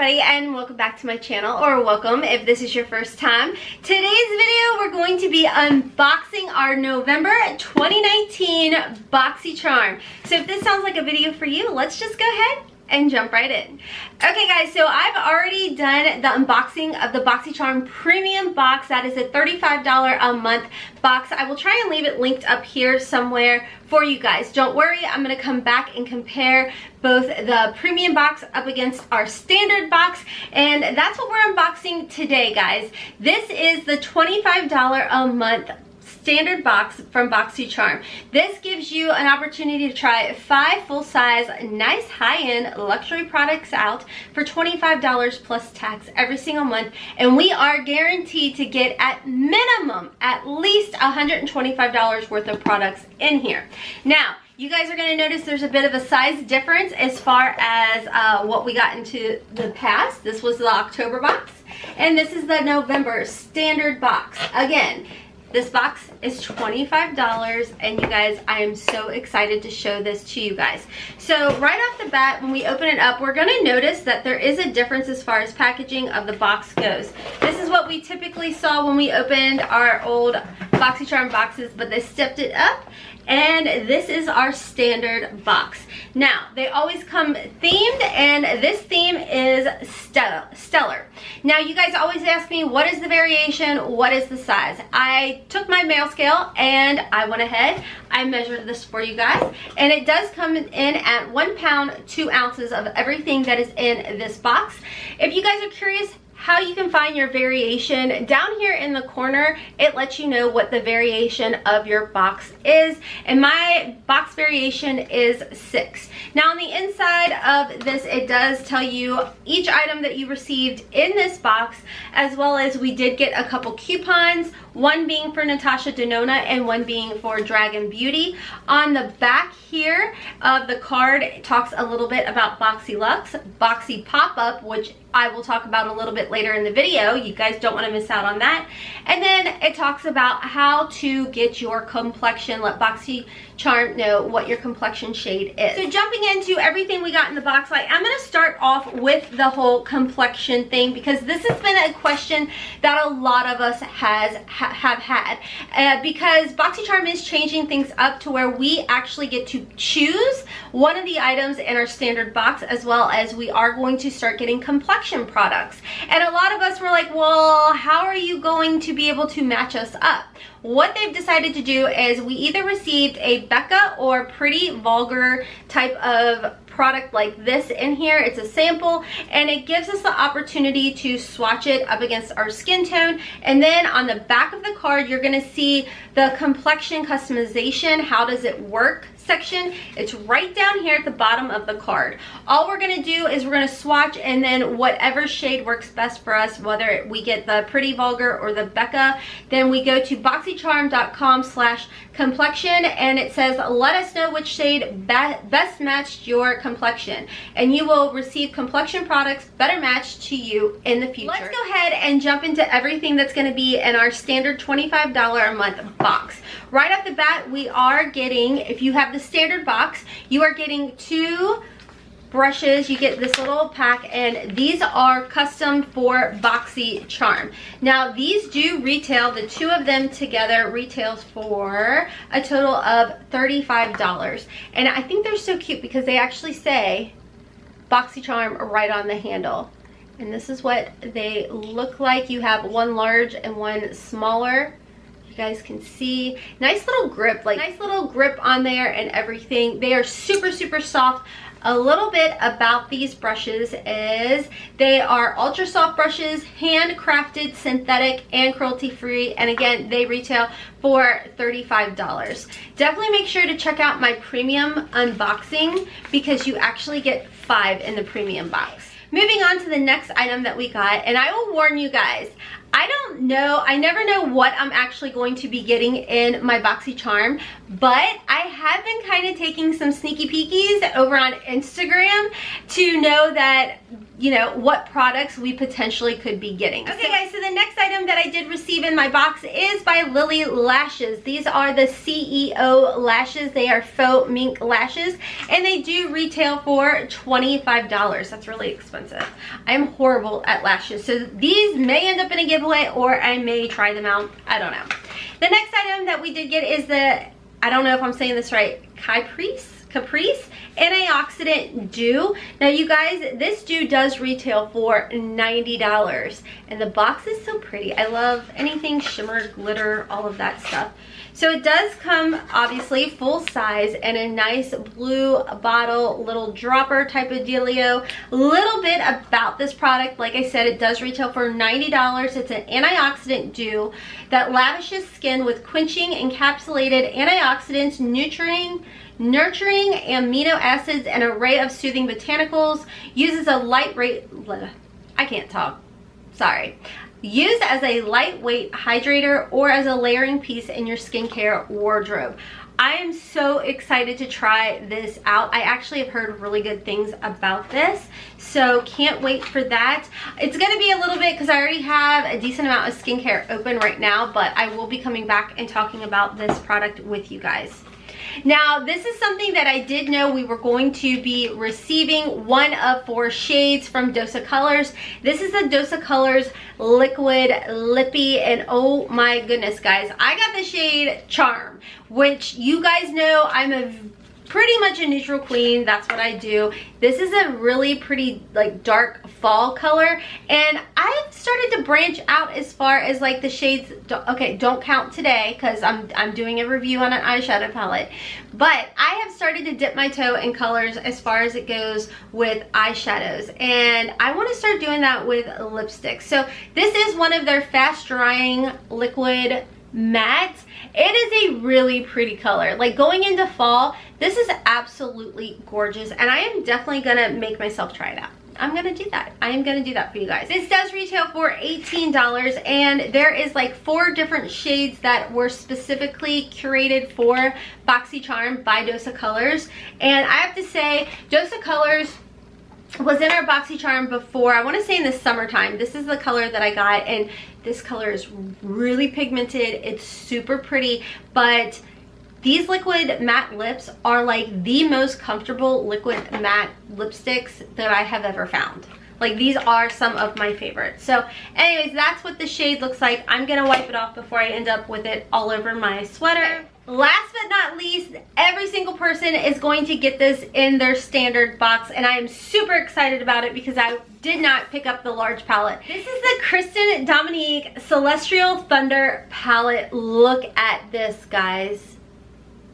everybody, and welcome back to my channel, or welcome if this is your first time. Today's video we're going to be unboxing our November 2019 Boxycharm. So if this sounds like a video for you, let's just go ahead and jump right in. Okay guys, so I've already done the unboxing of the Boxycharm Premium Box. That is a $35 a month box. I will try and leave it linked up here somewhere for you guys. Don't worry, I'm gonna come back and compare both the Premium Box up against our Standard Box, and that's what we're unboxing today, guys. This is the $25 a month Standard Box from Boxycharm. This gives you an opportunity to try 5 full-size, nice high-end luxury products out for $25 plus tax every single month, and we are guaranteed to get at minimum at least $125 worth of products in here. Now, you guys are going to notice there's a bit of a size difference as far as what we got into the past. This was the October box, and this is the November Standard Box. Again, this box is $25, and you guys, I am so excited to show this to you guys. So right off the bat, when we open it up, we're gonna notice that there is a difference as far as packaging of the box goes. This is what we typically saw when we opened our old Boxycharm boxes, but they stepped it up, and this is our Standard Box. Now, they always come themed, and this theme is stellar. Now, you guys always ask me, what is the variation? What is the size? I took my mail scale and I went ahead, I measured this for you guys, and it does come in at 1 pound, 2 ounces of everything that is in this box. If you guys are curious how you can find your variation, down here in the corner, it lets you know what the variation of your box is, and my box variation is 6. Now on the inside of this, it does tell you each item that you received in this box, as well as we did get a couple coupons, one being for Natasha Denona and one being for Dragon Beauty. On the back here of the card, it talks a little bit about Boxy Luxe, Boxy Pop-Up, which I will talk about a little bit later in the video. You guys don't want to miss out on that. And then it talks about how to get your complexion, let Boxycharm know what your complexion shade is. So jumping into everything we got in the box, I'm going to start off with the whole complexion thing, because this has been a question that a lot of us have had. Because Boxycharm is changing things up to where we actually get to choose one of the items in our Standard Box, as well as we are going to start getting complexion products. And a lot of us were like, well, how are you going to be able to match us up? What they've decided to do is we either received a Becca or Pretty Vulgar type of product like this in here. It's a sample, and it gives us the opportunity to swatch it up against our skin tone. And then on the back of the card, you're going to see the complexion customization, how does it work section. It's right down here at the bottom of the card. All we're going to do is we're going to swatch, and then whatever shade works best for us, whether we get the Pretty Vulgar or the Becca, then we go to boxycharm.com/complexion, and it says let us know which shade best matched your complexion, and you will receive complexion products better matched to you in the future. Let's go ahead and jump into everything that's going to be in our standard $25 a month box. Right off the bat, we are getting, if you have the Standard Box, you are getting 2 brushes. You get this little pack, and these are custom for Boxycharm. Now these do retail, the 2 of them together retails for a total of $35, and I think they're so cute because they actually say Boxycharm right on the handle, and this is what they look like. You have one large and one smaller. You guys can see nice little grip, like nice little grip on there and everything. They are super soft. A little bit about these brushes is they are ultra soft brushes, handcrafted, synthetic, and cruelty free, and again they retail for $35. Definitely make sure to check out my premium unboxing, because you actually get 5 in the premium box. Moving on to the next item that we got, and I will warn you guys, I don't know, I never know what I'm actually going to be getting in my Boxycharm, but I have been kind of taking some sneaky peekies over on Instagram to know that, you know, what products we potentially could be getting. Okay guys, so the next item that I did receive in my box is by Lily Lashes. These are the CEO lashes. They are faux mink lashes, and they do retail for $25. That's really expensive. expensive. I am horrible at lashes, so these may end up in a giveaway, or I may try them out. I don't know. The next item that we did get is the, I don't know if I'm saying this right, Caprice antioxidant dew. Now you guys, this dew does retail for $90, and the box is so pretty. I love anything shimmer, glitter, all of that stuff. So it does come obviously full size and a nice blue bottle, little dropper type of dealio. A little bit about this product, like I said, it does retail for $90. It's an antioxidant dew that lavishes skin with quenching encapsulated antioxidants, nurturing amino acids, and an array of soothing botanicals. Uses a lightweight, I can't talk, sorry. Used as a lightweight hydrator or as a layering piece in your skincare wardrobe. I am so excited to try this out. I actually have heard really good things about this, so can't wait for that. It's gonna be a little bit, because I already have a decent amount of skincare open right now, but I will be coming back and talking about this product with you guys. Now, this is something that I did know we were going to be receiving, one of 4 shades from Dosa Colors. This is a Dosa Colors Liquid Lippy, and oh my goodness, guys, I got the shade Charm, which you guys know I'm pretty much a neutral queen. That's what I do. This is a really pretty like dark fall color, and I've started to branch out as far as like the shades. Okay, don't count today because I'm doing a review on an eyeshadow palette, but I have started to dip my toe in colors as far as it goes with eyeshadows, and I want to start doing that with lipsticks. So this is one of their fast drying liquid mattes. It is a really pretty color. Like going into fall, this is absolutely gorgeous, and I am definitely gonna make myself try it out. I'm gonna do that. I am gonna do that for you guys. This does retail for $18, and there is like 4 different shades that were specifically curated for Boxycharm by Dosa Colors. And I have to say, Dosa Colors was in our Boxycharm before, I want to say in the summertime. This is the color that I got, and this color is really pigmented. It's super pretty, but these liquid matte lips are like the most comfortable liquid matte lipsticks that I have ever found. Like, these are some of my favorites. So anyways, that's what the shade looks like. I'm gonna wipe it off before I end up with it all over my sweater. Last but not least, every single person is going to get this in their standard box, and I am super excited about it because I did not pick up the large palette. This is the Kristen Dominique Celestial Thunder palette. Look at this, guys.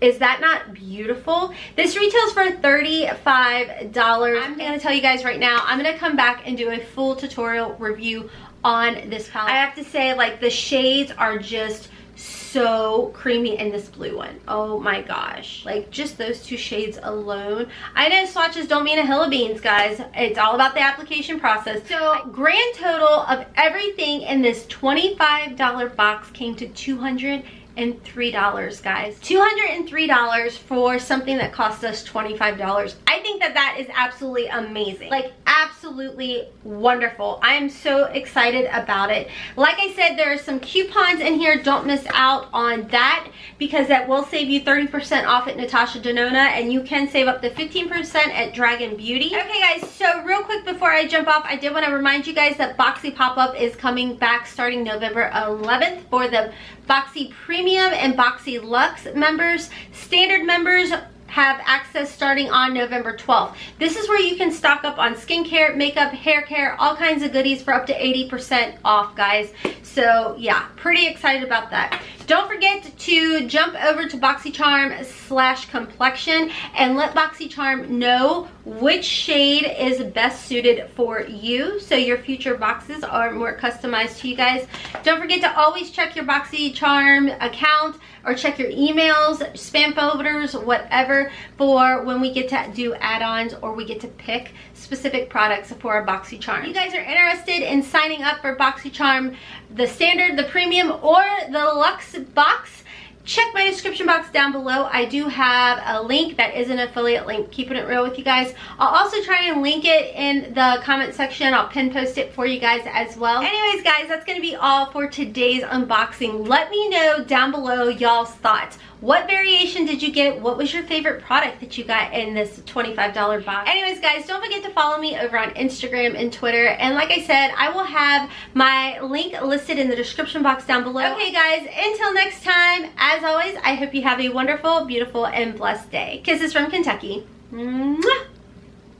Is that not beautiful? This retails for $35. I'm gonna tell you guys right now, I'm gonna come back and do a full tutorial review on this palette. I have to say, like, the shades are just so creamy in this blue one. Oh my gosh, like just those 2 shades alone. I know swatches don't mean a hill of beans, guys. It's all about the application process. So grand total of everything in this $25 box came to $203, guys. $203 for something that cost us $25. I think that that is absolutely amazing. Like, absolutely wonderful. I am so excited about it. Like I said, there are some coupons in here. Don't miss out on that, because that will save you 30% off at Natasha Denona, and you can save up to 15% at Dragon Beauty. Okay guys, so real quick before I jump off, I did want to remind you guys that Boxy Pop-Up is coming back starting November 11th for the Boxy Premium and Boxy Luxe members. Standard members have access starting on November 12th. This is where you can stock up on skincare, makeup, hair care, all kinds of goodies for up to 80% off, guys. So yeah, pretty excited about that. Don't forget to jump over to Boxycharm/complexion and let Boxycharm know which shade is best suited for you, so your future boxes are more customized to you guys. Don't forget to always check your Boxycharm account, or check your emails, spam folders, whatever, for when we get to do add-ons or we get to pick specific products for our Boxycharm. If you guys are interested in signing up for Boxycharm, the standard, the premium, or the luxe box, check my description box down below. I do have a link that is an affiliate link, keeping it real with you guys. I'll also try and link it in the comment section. I'll pin post it for you guys as well. Anyways guys, that's going to be all for today's unboxing. Let me know down below y'all's thoughts. What variation did you get? What was your favorite product that you got in this $25 box? Anyways guys, don't forget to follow me over on Instagram and Twitter. And like I said, I will have my link listed in the description box down below. Okay guys, until next time, as always, I hope you have a wonderful, beautiful, and blessed day. Kisses from Kentucky. Mwah!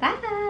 Bye.